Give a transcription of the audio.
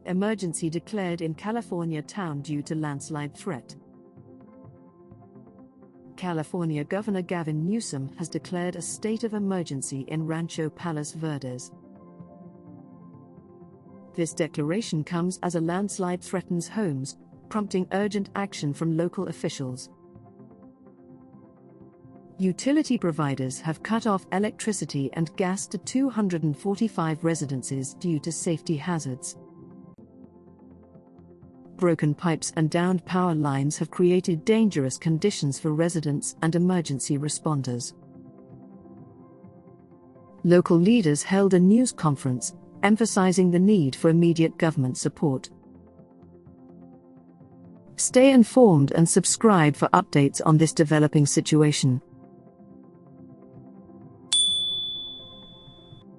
Emergency declared in California town due to landslide threat. California Governor Gavin Newsom has declared a state of emergency in Rancho Palos Verdes. This declaration comes as a landslide threatens homes, prompting urgent action from local officials. Utility providers have cut off electricity and gas to 245 residences due to safety hazards. Broken pipes and downed power lines have created dangerous conditions for residents and emergency responders. Local leaders held a news conference, emphasizing the need for immediate government support. Stay informed and subscribe for updates on this developing situation.